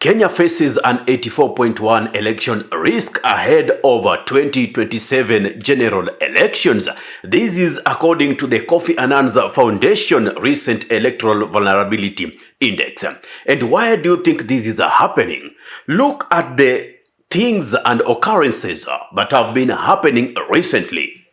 Kenya faces an 84.1 election risk ahead of 2027 general elections. This is according to the Kofi Annan's Foundation recent Electoral Vulnerability Index. And why do you think this is happening? Look at the things and occurrences that have been happening recently.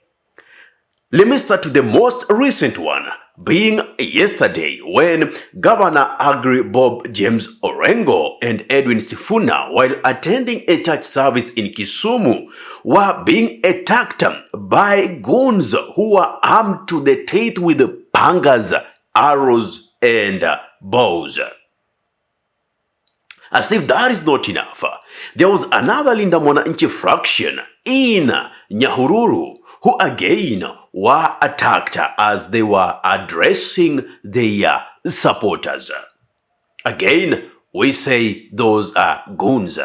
Let me start with the most recent one, being yesterday when Governor Agri Bob James Orengo and Edwin Sifuna, while attending a church service in Kisumu, were being attacked by goons who were armed to the teeth with pangas, arrows, and bows. As if that is not enough, there was another Linda Mwananchi fraction in Nyahururu who again were attacked as they were addressing their supporters. Again, we say those are goons.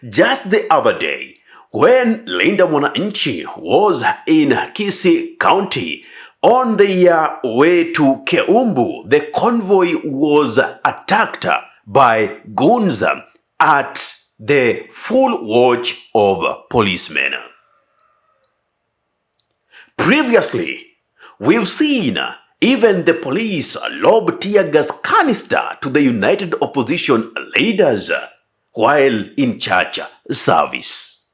Just the other day, when Linda Mwananchi was in Kisii County on their way to Keumbu, the convoy was attacked by goons at the full watch of policemen. Previously, we've seen even the police lob tear gas canister to the united opposition leaders while in church service.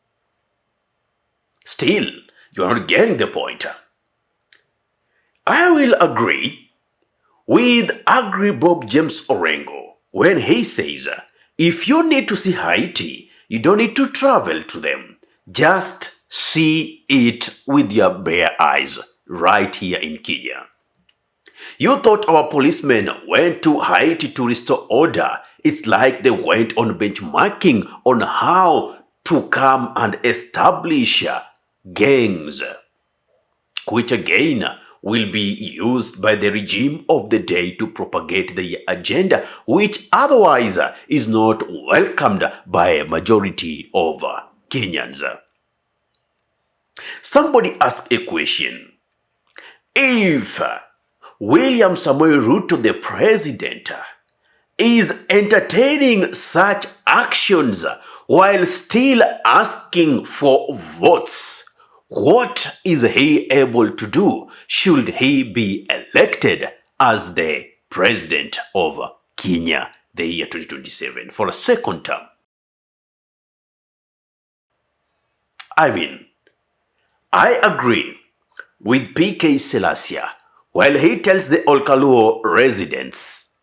Still, you are not getting the point. I will agree with Agri Bob James Orengo when he says, if you need to see Haiti, you don't need to travel to them. Just see it with your bare eyes right here in Kenya. You thought our policemen went to Haiti to restore order. It's like they went on benchmarking on how to come and establish gangs, which again will be used by the regime of the day to propagate their agenda, which otherwise is not welcomed by a majority of Kenyans. Somebody asked a question. If William Samoei Ruto, the president, is entertaining such actions while still asking for votes, what is he able to do should he be elected as the president of Kenya the year 2027 for a second term? I agree with PK Selassie while he tells the Olkaluo residents,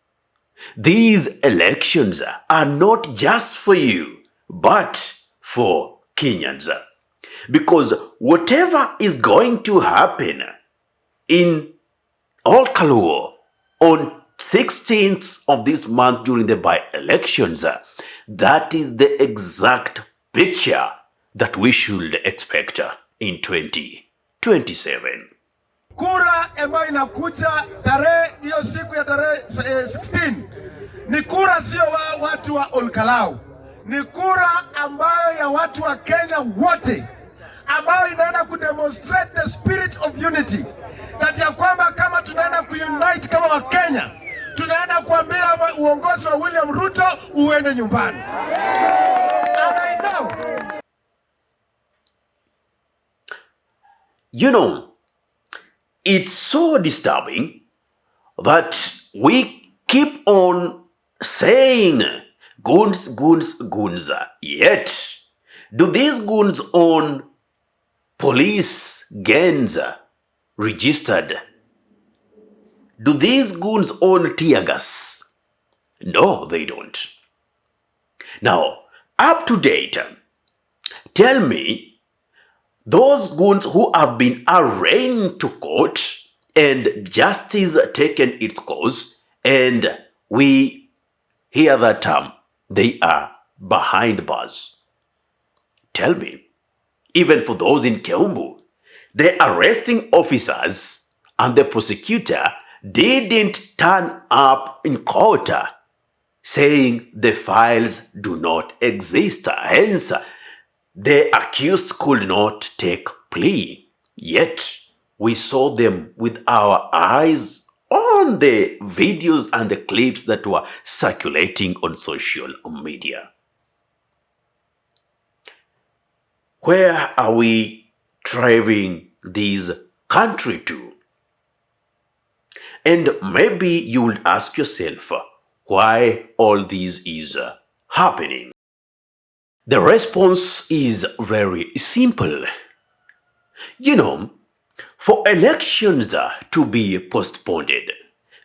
these elections are not just for you, but for Kenyans. Because whatever is going to happen in Olkaluo on 16th of this month during the by-elections, that is the exact picture that we should expect in 2027. Kura ambayo inakuja hiyo siku ya tarehe 16 ni kura sio wa watu wa Olkalau, ni kura ambayo ya watu wa Kenya wote, ambayo inaenda kudemonstrate the spirit of unity, that ya kwamba kama tunaenda kuunite kama wa Kenya, tunaenda kuambia uongozi wa William Ruto uende nyumbani. And I know. You know, it's so disturbing that we keep on saying goons, goons, goons. Yet, do these goons own police gangs registered? Do these goons own tear gas? No, they don't. Now, up to date, tell me, those goons who have been arraigned to court and justice taken its course, and we hear that term, they are behind bars. Tell me, even for those in Keumbu, the arresting officers and the prosecutor didn't turn up in court saying the files do not exist, hence the accused could not take plea. Yet we saw them with our eyes on the videos and the clips that were circulating on social media. Where are we driving this country to? And maybe you would ask yourself why all this is happening. The response is very simple. You know, for elections to be postponed,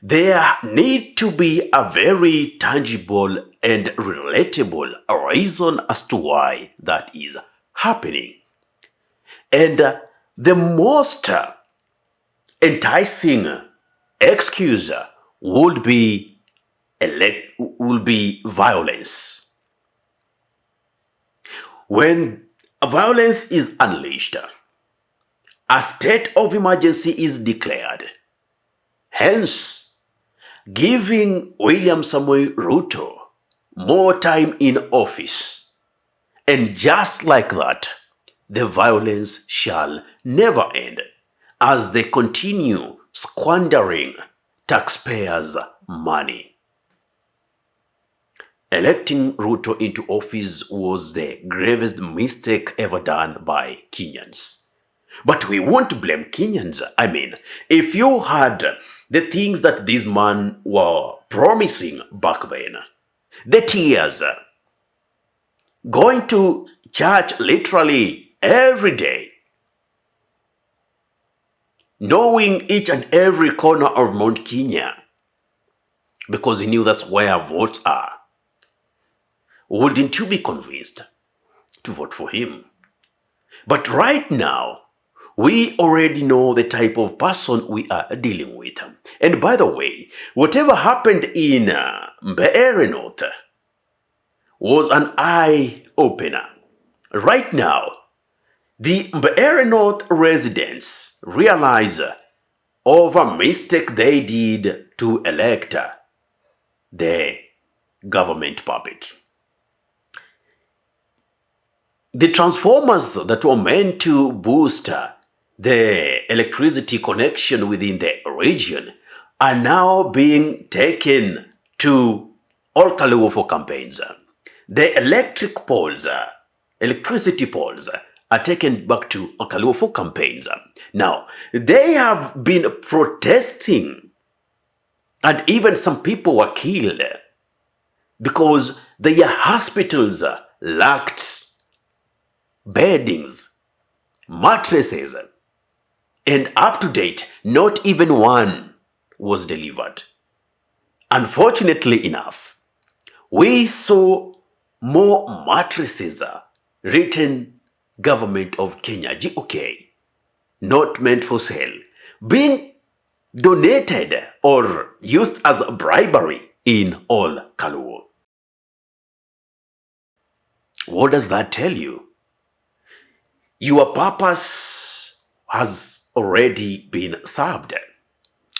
there need to be a very tangible and relatable reason as to why that is happening. And the most enticing excuse would be violence. When violence is unleashed, a state of emergency is declared, hence giving William Samoei Ruto more time in office. And just like that, the violence shall never end as they continue squandering taxpayers' money. Electing Ruto into office was the gravest mistake ever done by Kenyans. But we won't blame Kenyans. I mean, if you had the things that this man were promising back then, the tears, going to church literally every day, knowing each and every corner of Mount Kenya, because he knew that's where votes are, wouldn't you be convinced to vote for him? But right now, we already know the type of person we are dealing with. And by the way, whatever happened in Natembeya North was an eye-opener. Right now, the Natembeya North residents realize of a mistake they did to elect the government puppet. The transformers that were meant to boost the electricity connection within the region are now being taken to Olkaluwo for campaigns. The electricity poles are taken back to Olkaluwo for campaigns. Now, they have been protesting, and even some people were killed because their hospitals lacked beddings, mattresses, and up to date, not even one was delivered. Unfortunately enough, we saw more mattresses written Government of Kenya, GOK, not meant for sale, being donated or used as bribery in Olkaluwo. What does that tell you? Your purpose has already been served.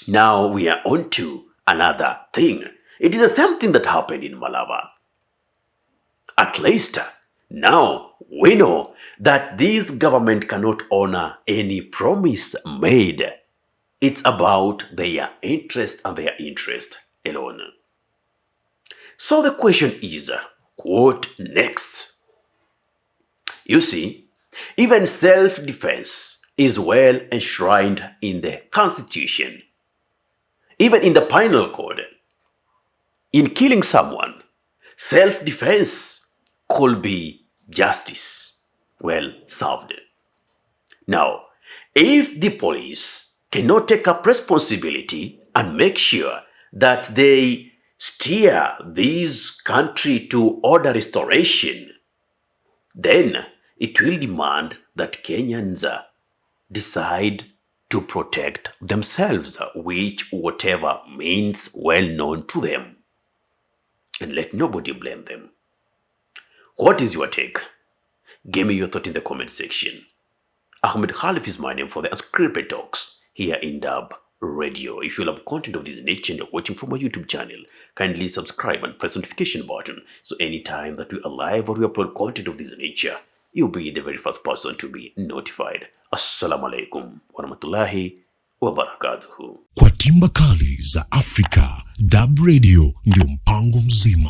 Now we are on to another thing. It is the same thing that happened in Malava. At least now we know that this government cannot honor any promise made. It's about their interest and their interest alone. So the question is, what next? You see, even self-defense is well enshrined in the Constitution. Even in the Penal Code, in killing someone, self-defense could be justice well served. Now, if the police cannot take up responsibility and make sure that they steer this country to order restoration, then it will demand that Kenyans decide to protect themselves, which whatever means well known to them, and let nobody blame them. What is your take? Give me your thought in the comment section. Ahmed Khalif is my name for the Unscripted Talks here in Dub Radio. If you love content of this nature and you're watching from my YouTube channel, kindly subscribe and press the notification button so anytime that we are live or we upload content of this nature, you'll be the very first person to be notified. Assalamu alaikum wa rahmatullahi wabarakatuhu. Kwa timba kali za Afrika, DAB Radio ndio mpango mzima.